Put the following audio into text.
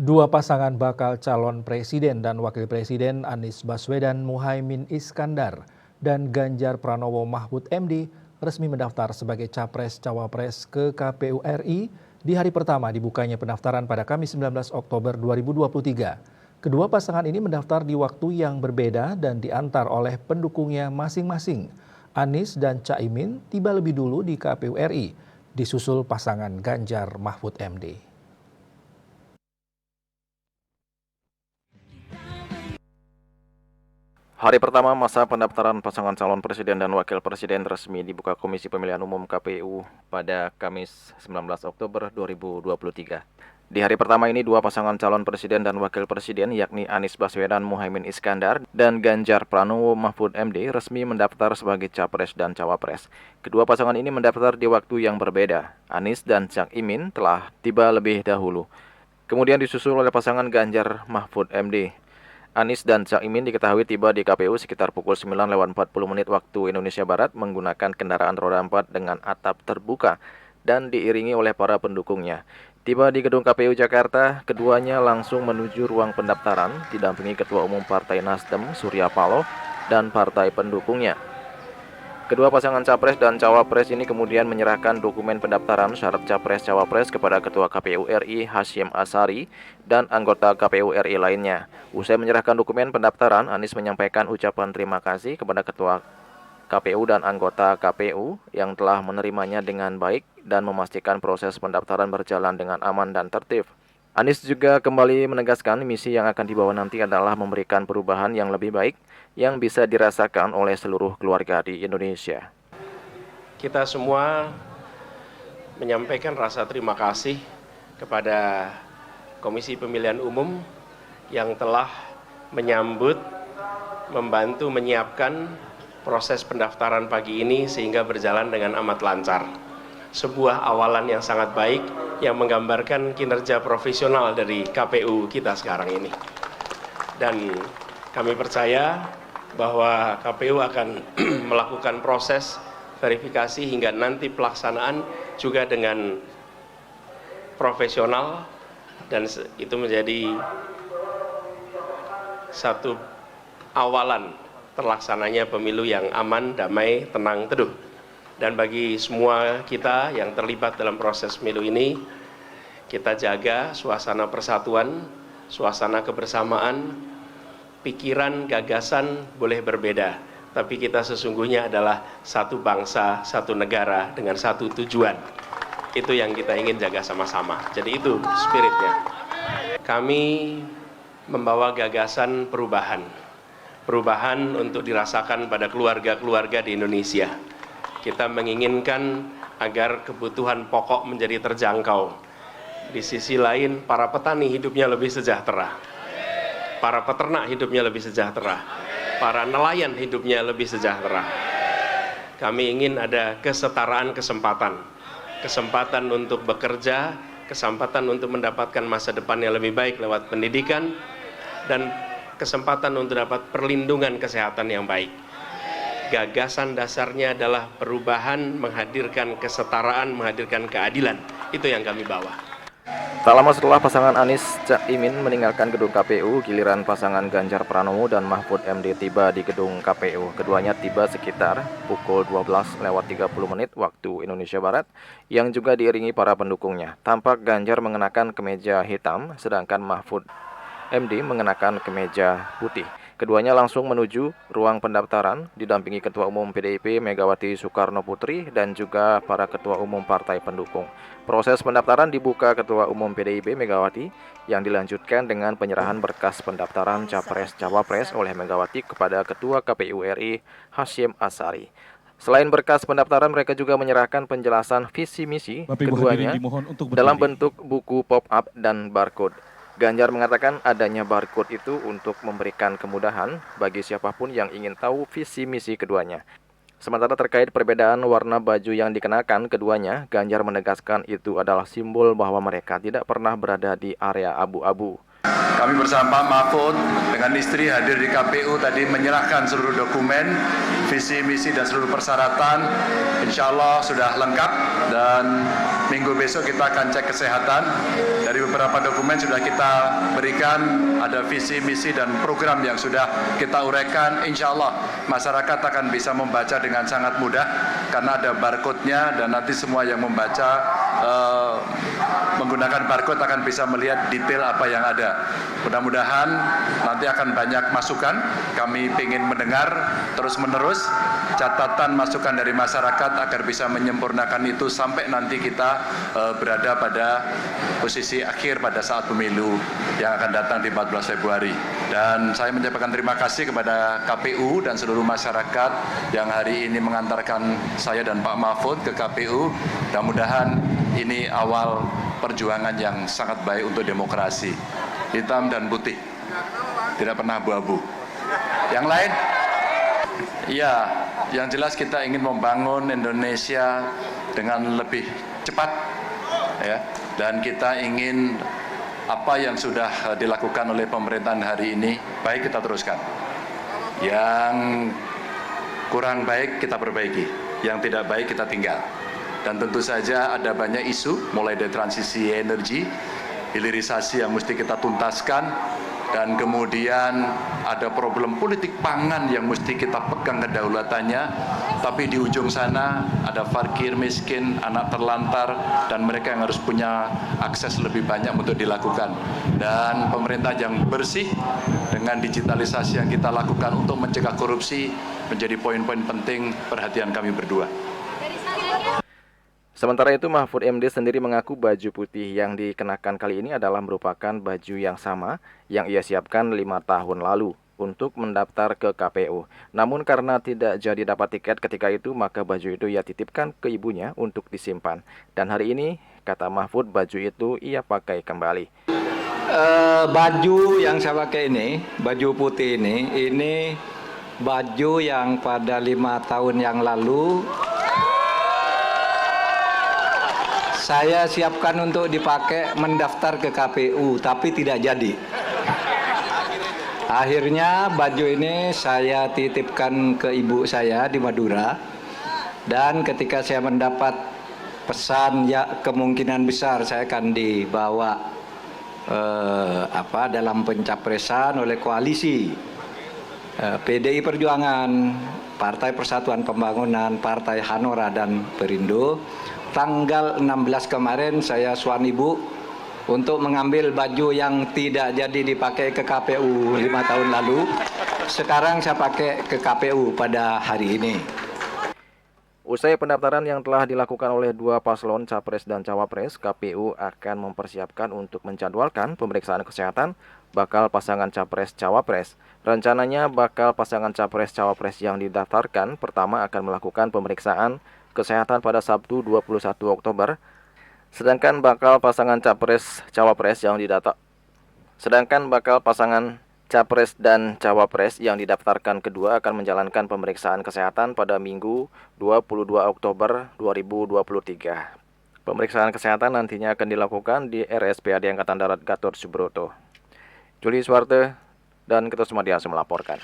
Dua pasangan bakal calon presiden dan wakil presiden Anies Baswedan Muhaimin Iskandar dan Ganjar Pranowo Mahfud MD resmi mendaftar sebagai Capres-Cawapres ke KPU RI di hari pertama dibukanya pendaftaran pada Kamis 19 Oktober 2023. Kedua pasangan ini mendaftar di waktu yang berbeda dan diantar oleh pendukungnya masing-masing. Anies dan Caimin tiba lebih dulu di KPU RI, disusul pasangan Ganjar Mahfud MD. Hari pertama masa pendaftaran pasangan calon presiden dan wakil presiden resmi dibuka Komisi Pemilihan Umum KPU pada Kamis 19 Oktober 2023. Di hari pertama ini, dua pasangan calon presiden dan wakil presiden yakni Anies Baswedan Muhaimin Iskandar dan Ganjar Pranowo Mahfud MD resmi mendaftar sebagai Capres dan Cawapres. Kedua pasangan ini mendaftar di waktu yang berbeda. Anies dan Cak Imin telah tiba lebih dahulu. Kemudian disusul oleh pasangan Ganjar Mahfud MD. Anies dan Cak Imin diketahui tiba di KPU sekitar pukul 9:40 waktu Indonesia Barat menggunakan kendaraan roda 4 dengan atap terbuka dan diiringi oleh para pendukungnya. Tiba di gedung KPU Jakarta, keduanya langsung menuju ruang pendaftaran didampingi Ketua Umum Partai Nasdem Surya Paloh dan partai pendukungnya. Kedua pasangan Capres dan Cawapres ini kemudian menyerahkan dokumen pendaftaran syarat Capres-Cawapres kepada Ketua KPU RI Hasyim Asyari dan anggota KPU RI lainnya. Usai menyerahkan dokumen pendaftaran, Anies menyampaikan ucapan terima kasih kepada Ketua KPU dan anggota KPU yang telah menerimanya dengan baik dan memastikan proses pendaftaran berjalan dengan aman dan tertib. Anies juga kembali menegaskan misi yang akan dibawa nanti adalah memberikan perubahan yang lebih baik yang bisa dirasakan oleh seluruh keluarga di Indonesia. Kita semua menyampaikan rasa terima kasih kepada Komisi Pemilihan Umum yang telah menyambut, membantu menyiapkan proses pendaftaran pagi ini sehingga berjalan dengan amat lancar. Sebuah awalan yang sangat baik yang menggambarkan kinerja profesional dari KPU kita sekarang ini. Dan kami percaya bahwa KPU akan melakukan proses verifikasi hingga nanti pelaksanaan juga dengan profesional, dan itu menjadi satu awalan terlaksananya pemilu yang aman, damai, tenang, teduh. Dan bagi semua kita yang terlibat dalam proses pemilu ini, kita jaga suasana persatuan, suasana kebersamaan, pikiran, gagasan boleh berbeda, tapi kita sesungguhnya adalah satu bangsa, satu negara dengan satu tujuan. Itu yang kita ingin jaga sama-sama. Jadi itu spiritnya. Kami membawa gagasan perubahan. Perubahan untuk dirasakan pada keluarga-keluarga di Indonesia. Kita menginginkan agar kebutuhan pokok menjadi terjangkau. Di sisi lain, para petani hidupnya lebih sejahtera. Para peternak hidupnya lebih sejahtera. Para nelayan hidupnya lebih sejahtera. Kami ingin ada kesetaraan kesempatan. Kesempatan untuk bekerja, kesempatan untuk mendapatkan masa depan yang lebih baik lewat pendidikan, dan kesempatan untuk dapat perlindungan kesehatan yang baik. Gagasan dasarnya adalah perubahan, menghadirkan kesetaraan, menghadirkan keadilan. Itu yang kami bawa. Tak lama setelah pasangan Anies Cak Imin meninggalkan gedung KPU, giliran pasangan Ganjar Pranowo dan Mahfud MD tiba di gedung KPU. Keduanya tiba sekitar pukul 12:30 waktu Indonesia Barat, yang juga diiringi para pendukungnya. Tampak Ganjar mengenakan kemeja hitam, sedangkan Mahfud MD mengenakan kemeja putih. Keduanya langsung menuju ruang pendaftaran didampingi Ketua Umum PDIP Megawati Soekarno Putri dan juga para ketua umum partai pendukung. Proses pendaftaran dibuka Ketua Umum PDIP Megawati yang dilanjutkan dengan penyerahan berkas pendaftaran Capres-Cawapres oleh Megawati kepada Ketua KPU RI Hasyim Asyari. Selain berkas pendaftaran, mereka juga menyerahkan penjelasan visi misi keduanya dalam bentuk buku pop-up dan barcode. Ganjar mengatakan adanya barcode itu untuk memberikan kemudahan bagi siapapun yang ingin tahu visi misi keduanya. Sementara terkait perbedaan warna baju yang dikenakan keduanya, Ganjar menegaskan itu adalah simbol bahwa mereka tidak pernah berada di area abu-abu. Kami bersama Mahfud dengan istri hadir di KPU tadi menyerahkan seluruh dokumen, visi misi dan seluruh persyaratan. Insya Allah sudah lengkap dan minggu besok kita akan cek kesehatan. Dari beberapa dokumen sudah kita berikan, ada visi, misi, dan program yang sudah kita uraikan. Insya Allah masyarakat akan bisa membaca dengan sangat mudah karena ada barcode-nya, dan nanti semua yang membaca menggunakan barcode akan bisa melihat detail apa yang ada. Mudah-mudahan nanti akan banyak masukan. Kami ingin mendengar terus-menerus catatan masukan dari masyarakat agar bisa menyempurnakan itu sampai nanti kita berada pada posisi akhir pada saat pemilu yang akan datang di 14 Februari. Dan saya menyampaikan terima kasih kepada KPU dan seluruh masyarakat yang hari ini mengantarkan saya dan Pak Mahfud ke KPU. Mudah-mudahan ini awal perjuangan yang sangat baik untuk demokrasi. Hitam dan putih, tidak pernah abu-abu. Yang lain? Ya, yang jelas kita ingin membangun Indonesia dengan lebih cepat, ya. Dan kita ingin apa yang sudah dilakukan oleh pemerintahan hari ini baik kita teruskan. Yang kurang baik kita perbaiki, yang tidak baik kita tinggal. Dan tentu saja ada banyak isu, mulai dari transisi energi, hilirisasi yang mesti kita tuntaskan, dan kemudian ada problem politik pangan yang mesti kita pegang kedaulatannya, tapi di ujung sana ada fakir, miskin, anak terlantar, dan mereka yang harus punya akses lebih banyak untuk dilakukan. Dan pemerintah yang bersih dengan digitalisasi yang kita lakukan untuk mencegah korupsi menjadi poin-poin penting perhatian kami berdua. Sementara itu, Mahfud MD sendiri mengaku baju putih yang dikenakan kali ini adalah merupakan baju yang sama yang ia siapkan 5 tahun lalu untuk mendaftar ke KPU. Namun karena tidak jadi dapat tiket ketika itu, maka baju itu ia titipkan ke ibunya untuk disimpan. Dan hari ini, kata Mahfud, baju itu ia pakai kembali. Baju yang saya pakai ini, baju putih ini baju yang pada 5 tahun yang lalu saya siapkan untuk dipakai mendaftar ke KPU, tapi tidak jadi. Akhirnya baju ini saya titipkan ke ibu saya di Madura, dan ketika saya mendapat pesan, ya kemungkinan besar saya akan dibawa dalam pencapresan oleh koalisi PDI Perjuangan, Partai Persatuan Pembangunan, Partai Hanora, dan Perindo. Tanggal 16 kemarin saya suan ibu untuk mengambil baju yang tidak jadi dipakai ke KPU 5 tahun lalu. Sekarang saya pakai ke KPU pada hari ini. Usai pendaftaran yang telah dilakukan oleh 2 paslon Capres dan Cawapres, KPU akan mempersiapkan untuk menjadwalkan pemeriksaan kesehatan bakal pasangan Capres-Cawapres. Rencananya bakal pasangan Capres-Cawapres yang didaftarkan pertama akan melakukan pemeriksaan kesehatan pada Sabtu 21 Oktober. Sedangkan bakal pasangan Capres dan Cawapres yang didaftarkan kedua akan menjalankan pemeriksaan kesehatan pada Minggu 22 Oktober 2023. Pemeriksaan kesehatan nantinya akan dilakukan di RSPAD Angkatan Darat Gatot Subroto. Juli Suwarte dan Ketua Sumadiasa melaporkan.